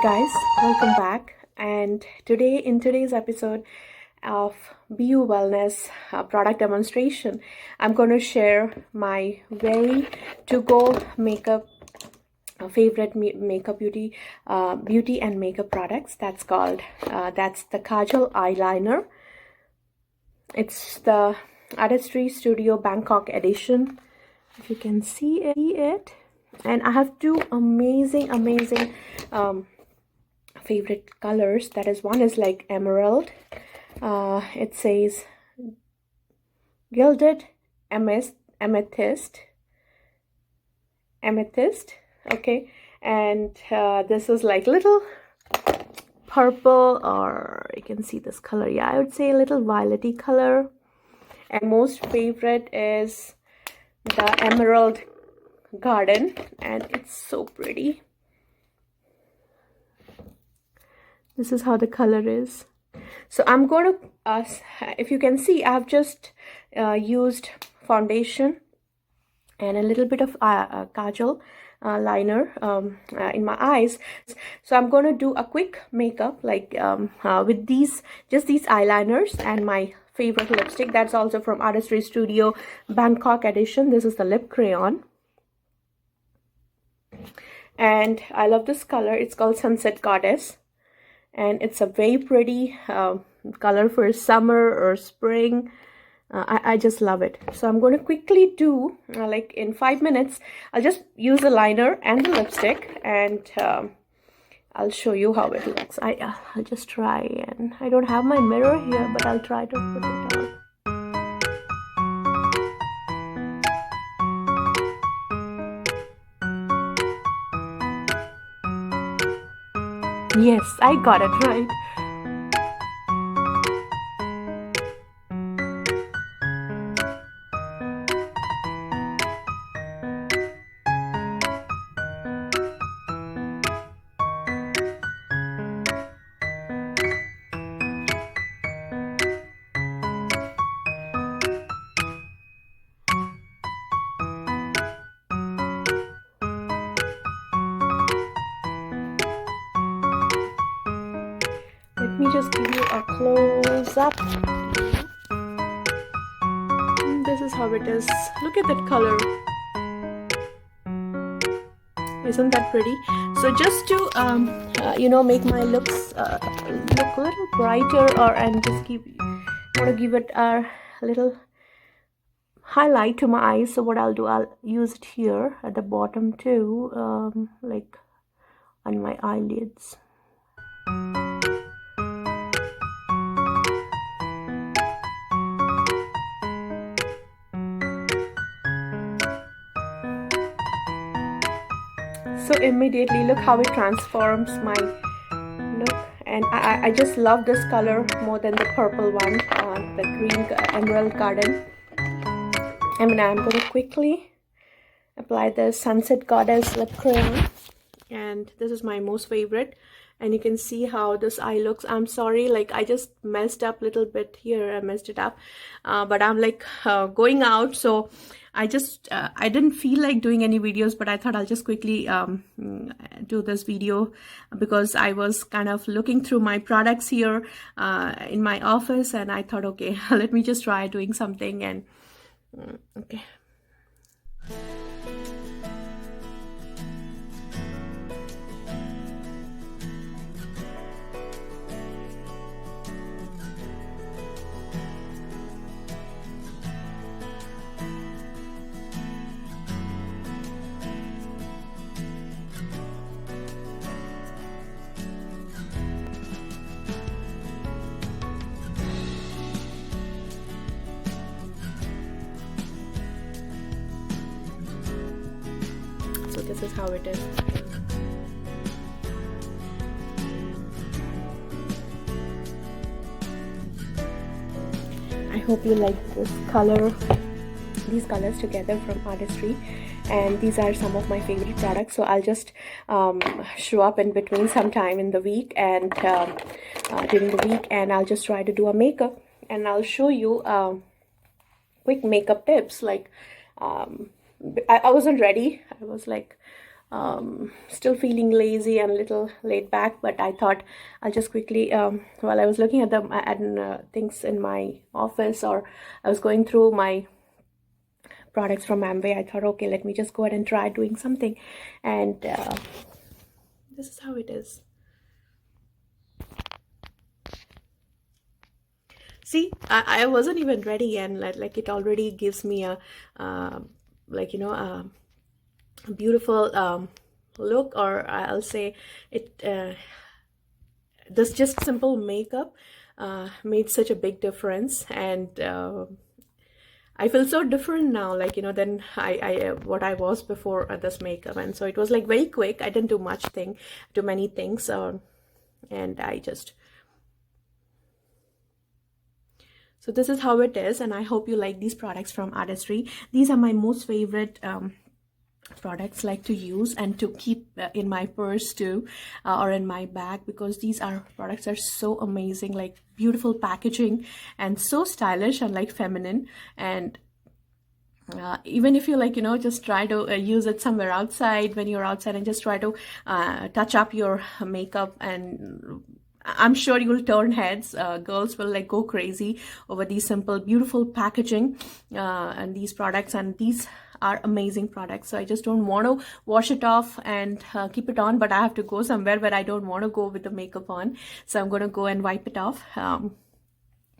guys, welcome back. And in today's episode of BU Wellness product demonstration, I'm going to share my very to-go makeup favorite makeup beauty and makeup products. That's the Kajal Eyeliner. It's the Artistry Studio Bangkok edition, if you can see it. And I have two amazing favorite colors. That is, one is like emerald. It says gilded amethyst. Okay, and this is like little purple, or you can see this color. Yeah, I would say a little violety color. And most favorite is the emerald garden, and it's so pretty. This is how the color is. So I'm going to if you can see, I've just used foundation and a little bit of kajal liner in my eyes. So I'm going to do a quick makeup like with these eyeliners and my favorite lipstick. That's also from Artistry Studio Bangkok edition. This is the lip crayon, and I love this color. It's called Sunset Goddess, and it's a very pretty color for summer or spring. I just love it. So I'm going to quickly do like in 5 minutes. I'll just use the liner and the lipstick, and I'll show you how it looks. I'll just try, and I don't have my mirror here, but I'll try to put it on. Yes, I got it right. Let me just give you a close up. This is how it is. Look at that color. Isn't that pretty? So just to make my looks look a little brighter, and just want to give it a little highlight to my eyes. So what I'll do, I'll use it here at the bottom too, like on my eyelids. So immediately, look how it transforms my look. And I just love this color more than the purple one, the green emerald garden. And I'm going to quickly apply the Sunset Goddess lip crayon, and this is my most favorite. And you can see how this eye looks. I'm sorry, like I just messed up a little bit here. I messed it up, but I'm like going out, so I didn't feel like doing any videos, but I thought I'll just quickly do this video because I was kind of looking through my products here in my office, and I thought, okay, let me just try doing something. And okay. So this is how it is. I hope you like these colors together from Artistry, and these are some of my favorite products. So I'll just show up in between sometime in the week and during the week, and I'll just try to do a makeup, and I'll show you quick makeup tips. Like I wasn't ready. I was like still feeling lazy and a little laid back, but I thought I'll just quickly, while I was looking at the things in my office, or I was going through my products from Amway, I thought, okay, let me just go ahead and try doing something. And this is how it is. See, I wasn't even ready, and like it already gives me a like, you know, a beautiful look, or I'll say it, this just simple makeup made such a big difference. And I feel so different now, like, you know, than what I was before this makeup. And so it was like very quick. I didn't do many things, and I just, so this is how it is. And I hope you like these products from Artistry. These are my most favorite products, like to use and to keep in my purse too, or in my bag, because these products are so amazing, like beautiful packaging and so stylish and like feminine. And even if you, like, you know, just try to use it somewhere outside, when you're outside, and just try to touch up your makeup, and I'm sure you will turn heads. Girls will like go crazy over these simple, beautiful packaging and these products. And these are amazing products. So I just don't want to wash it off and keep it on, but I have to go somewhere where I don't want to go with the makeup on. So I'm going to go and wipe it off.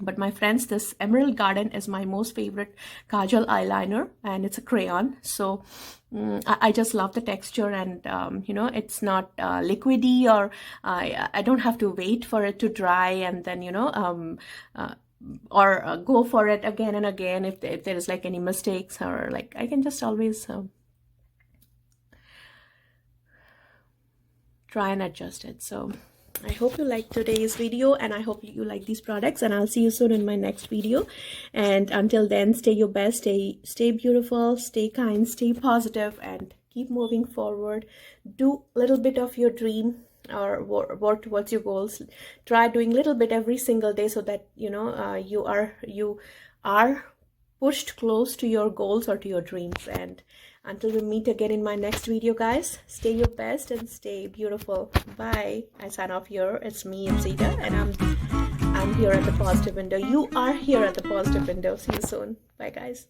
But my friends, this Emerald Garden is my most favorite Kajal eyeliner, and it's a crayon. So I just love the texture, and you know, it's not liquidy, or I don't have to wait for it to dry and then, you know, or go for it again and again if there is like any mistakes, or like I can just always try and adjust it. So I hope you liked today's video, and I hope you like these products, and I'll see you soon in my next video. And until then, stay your best, stay beautiful, stay kind, stay positive, and keep moving forward. Do a little bit of your dream, or what's your goals. Try doing a little bit every single day, so that, you know, you are pushed close to your goals or to your dreams. And until we meet again in my next video, guys, stay your best and stay beautiful. Bye. I sign off here. It's me, Epsita, and I'm here at the positive window. You are here at the positive window. See you soon. Bye, guys.